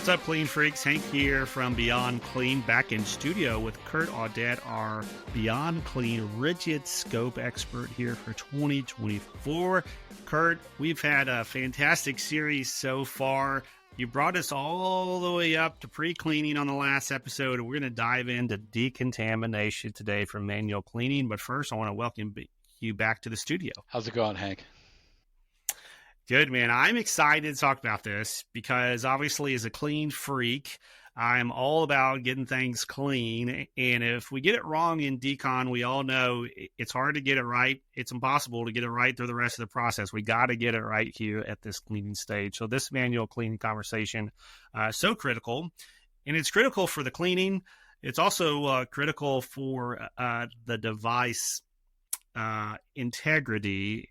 What's up, Clean Freaks? Hank here from Beyond Clean, back in studio with Kurt.audette, our Beyond Clean Rigid Scope Expert here for 2024. Kurt, we've had a fantastic series so far. You brought us all the way up to pre-cleaning on the last episode, and we're going to dive into decontamination today for manual cleaning. But first, I want to welcome you back to the studio. How's it going, Hank? Good, man. I'm excited to talk about this because obviously as a clean freak, I'm all about getting things clean. And if we get it wrong in decon, we all know it's hard to get it right. It's impossible to get it right through the rest of the process. We got to get it right here at this cleaning stage. So this manual cleaning conversation so critical. And it's critical for the cleaning. It's also critical for the device integrity,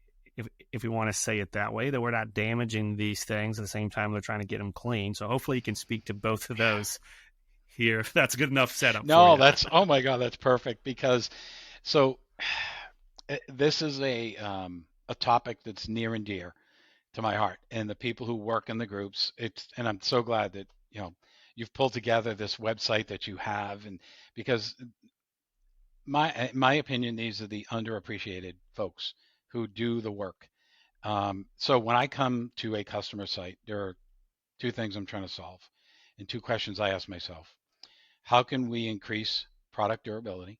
if we want to say it that way, that we're not damaging these things at the same time they're trying to get them clean. So hopefully you can speak to both of those here. That's a good enough setup. No, that's, oh my God, that's perfect. Because so this is a topic that's near and dear to my heart, and the people who work in the groups. And I'm so glad that, you've pulled together this website that you have, and because my opinion, these are the underappreciated folks who do the work. So when I come to a customer site, there are two things I'm trying to solve and two questions I ask myself. How can we increase product durability?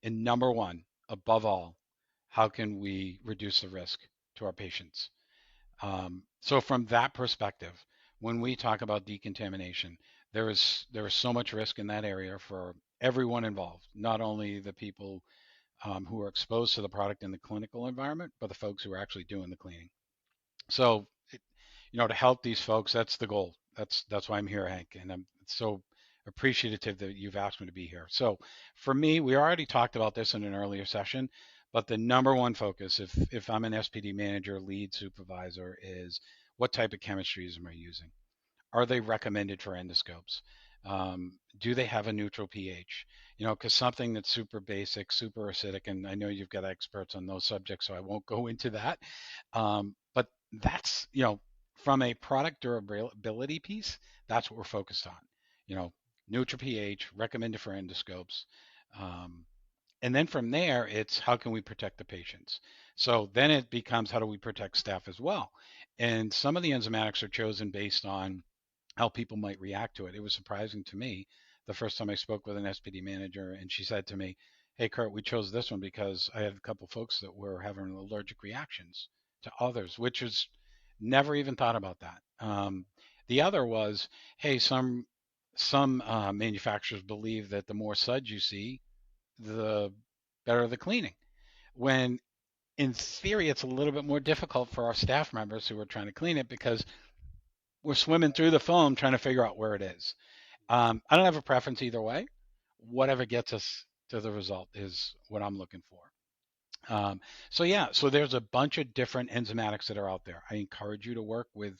And number one, above all, how can we reduce the risk to our patients? So from that perspective, when we talk about decontamination, there is so much risk in that area for everyone involved, not only the people who are exposed to the product in the clinical environment, but the folks who are actually doing the cleaning. So, to help these folks, that's the goal. That's why I'm here, Hank, and I'm so appreciative that you've asked me to be here. So for me, we already talked about this in an earlier session, but the number one focus, if I'm an SPD manager, lead supervisor, is what type of chemistries am I using? Are they recommended for endoscopes? Do they have a neutral pH? Because something that's super basic, super acidic, and I know you've got experts on those subjects, so I won't go into that. But that's, from a product durability piece, that's what we're focused on. Neutral pH, recommended for endoscopes. And then from there, it's how can we protect the patients? So then it becomes how do we protect staff as well? And some of the enzymatics are chosen based on how people might react to it. It was surprising to me the first time I spoke with an SPD manager, and she said to me, "Hey, Kurt, we chose this one because I had a couple folks that were having allergic reactions to others," which is never even thought about that. The other was, hey, some manufacturers believe that the more suds you see, the better the cleaning. When in theory, it's a little bit more difficult for our staff members who are trying to clean it because we're swimming through the foam trying to figure out where it is. I don't have a preference either way. Whatever gets us to the result is what I'm looking for. So there's a bunch of different enzymatics that are out there. I encourage you to work with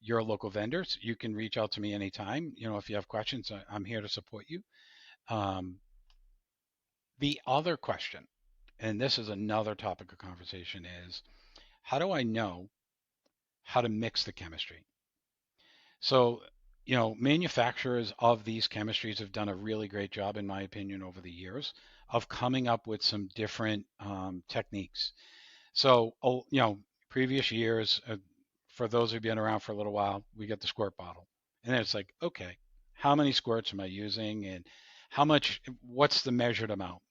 your local vendors. You can reach out to me anytime. If you have questions, I'm here to support you. The other question, and this is another topic of conversation, is how do I know how to mix the chemistry? So, manufacturers of these chemistries have done a really great job, in my opinion, over the years of coming up with some different techniques. So, previous years, for those who've been around for a little while, we get the squirt bottle. And then it's like, okay, how many squirts am I using and what's the measured amount?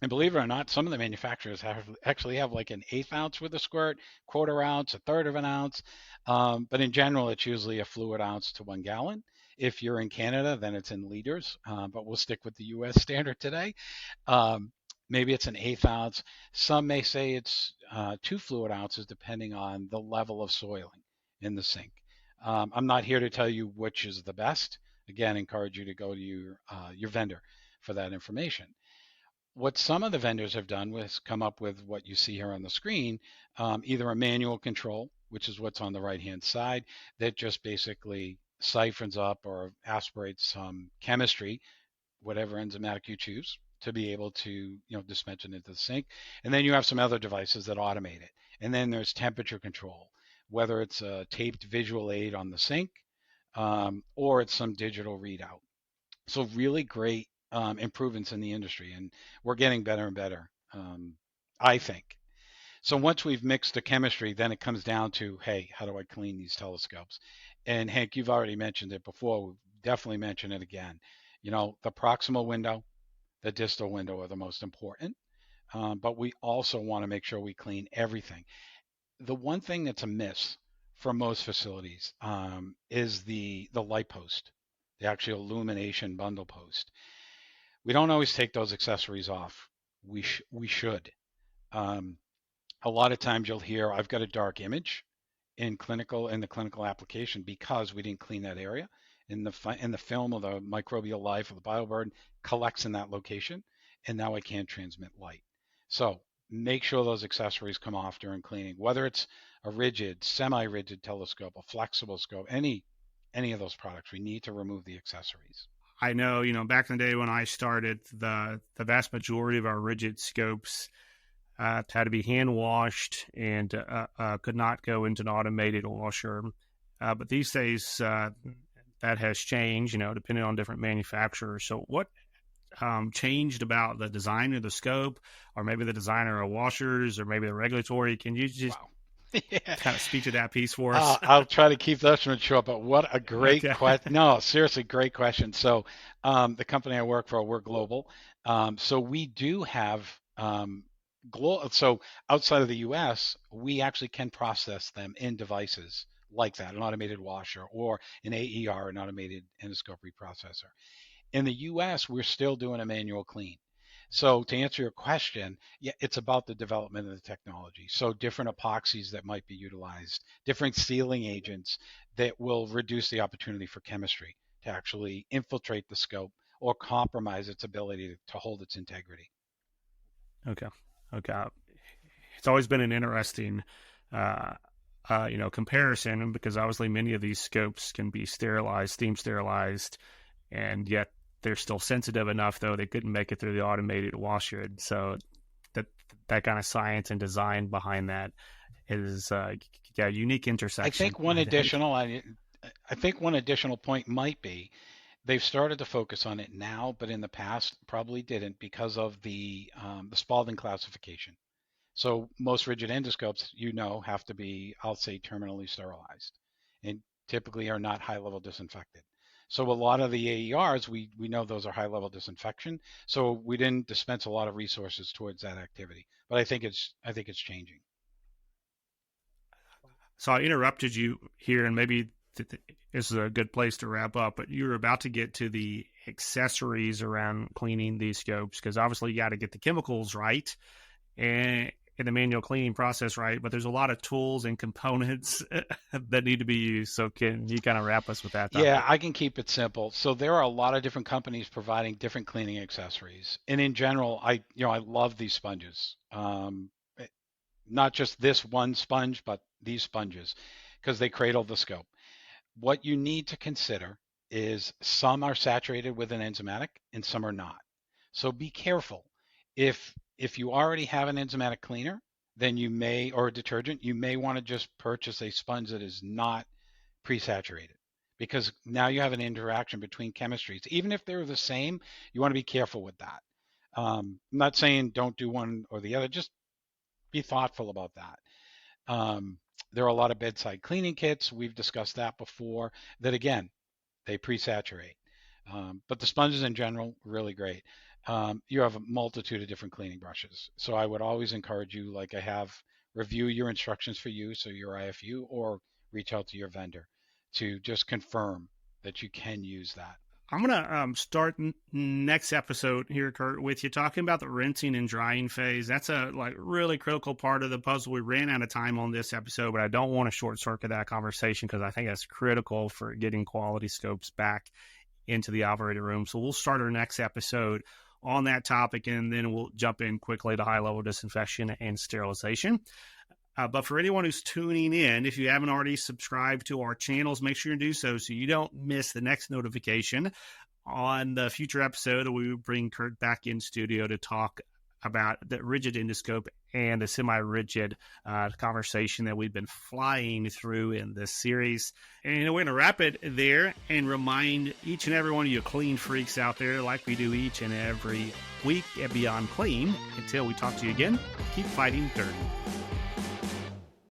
And believe it or not, some of the manufacturers actually have like an 1/8 ounce with a squirt, 1/4 ounce, 1/3 of an ounce. But in general, it's usually a fluid ounce to 1 gallon. If you're in Canada, then it's in liters, but we'll stick with the US standard today. Maybe it's an 1/8 ounce. Some may say it's 2 fluid ounces, depending on the level of soiling in the sink. I'm not here to tell you which is the best. Again, encourage you to go to your vendor for that information. What some of the vendors have done was come up with what you see here on the screen, either a manual control, which is what's on the right-hand side, that just basically siphons up or aspirates some chemistry, whatever enzymatic you choose, to be able to dispense it into the sink. And then you have some other devices that automate it. And then there's temperature control, whether it's a taped visual aid on the sink, or it's some digital readout. So really great improvements in the industry, and we're getting better and better, I think. So once we've mixed the chemistry, then it comes down to, hey, how do I clean these telescopes? And Hank, you've already mentioned it before. We'll definitely mention it again. The proximal window, the distal window are the most important, but we also want to make sure we clean everything. The one thing that's a miss for most facilities is the light post, the actual illumination bundle post. We don't always take those accessories off. We should. Um, a lot of times you'll hear, I've got a dark image in the clinical application because we didn't clean that area. In the film of the microbial life of the bioburden collects in that location, and now I can't transmit light. So make sure those accessories come off during cleaning, whether it's a rigid, semi-rigid telescope, a flexible scope, any of those products. We need to remove the accessories. I know, back in the day when I started, the vast majority of our rigid scopes had to be hand washed and could not go into an automated washer. But these days, that has changed, depending on different manufacturers. So, what changed about the design of the scope, or maybe the designer of washers, or maybe the regulatory? Can you just Yeah. kind of speak to that piece for us? I'll try to keep this one short, but what a great Okay. question. No, seriously, great question. So, the company I work for, we're global. So we do have so outside of the US, we actually can process them in devices like that, an automated washer or an AER, an automated endoscope reprocessor. In the US, we're still doing a manual clean. So to answer your question, yeah, it's about the development of the technology. So different epoxies that might be utilized, different sealing agents that will reduce the opportunity for chemistry to actually infiltrate the scope or compromise its ability to hold its integrity. Okay. Okay. It's always been an interesting, comparison, because obviously many of these scopes can be sterilized, steam sterilized, and yet they're still sensitive enough, though they couldn't make it through the automated washer. So that kind of science and design behind that is unique I intersection, think one I think. additional I think one additional point might be they've started to focus on it now, but in the past probably didn't because of the Spalding classification. So most rigid endoscopes, have to be, I'll say, terminally sterilized, and typically are not high-level disinfected. So a lot of the AERs, we know those are high-level disinfection. So we didn't dispense a lot of resources towards that activity. But I think it's changing. So I interrupted you here, and maybe this is a good place to wrap up, but you were about to get to the accessories around cleaning these scopes, because obviously you got to get the chemicals right and the manual cleaning process right, but there's a lot of tools and components that need to be used. So can you kind of wrap us with that Yeah, topic? I can keep it simple. So there are a lot of different companies providing different cleaning accessories. And in general, I love these sponges. Not just this one sponge, but these sponges, because they cradle the scope. What you need to consider is some are saturated with an enzymatic and some are not. So be careful. If you already have an enzymatic cleaner, then or a detergent, you may want to just purchase a sponge that is not pre-saturated, because now you have an interaction between chemistries. Even if they're the same, you want to be careful with that. I'm not saying don't do one or the other, just be thoughtful about that. Um, there are a lot of bedside cleaning kits. We've discussed that before. That again, they pre-saturate. But the sponges in general, really great. You have a multitude of different cleaning brushes. So I would always encourage you, like I have, review your instructions for use or your IFU, or reach out to your vendor to just confirm that you can use that. I'm going to start next episode here, Kurt, with you talking about the rinsing and drying phase. That's a really critical part of the puzzle. We ran out of time on this episode, but I don't want to short circuit that conversation, because I think that's critical for getting quality scopes back into the operating room. So we'll start our next episode on that topic, and then we'll jump in quickly to high-level disinfection and sterilization. But for anyone who's tuning in, if you haven't already subscribed to our channels, make sure you do so you don't miss the next notification on the future episode. We will bring Kurt back in studio to talk about the rigid endoscope and the semi-rigid conversation that we've been flying through in this series. And we're going to wrap it there and remind each and every one of you clean freaks out there, like we do each and every week at Beyond Clean. Until we talk to you again, keep fighting dirt.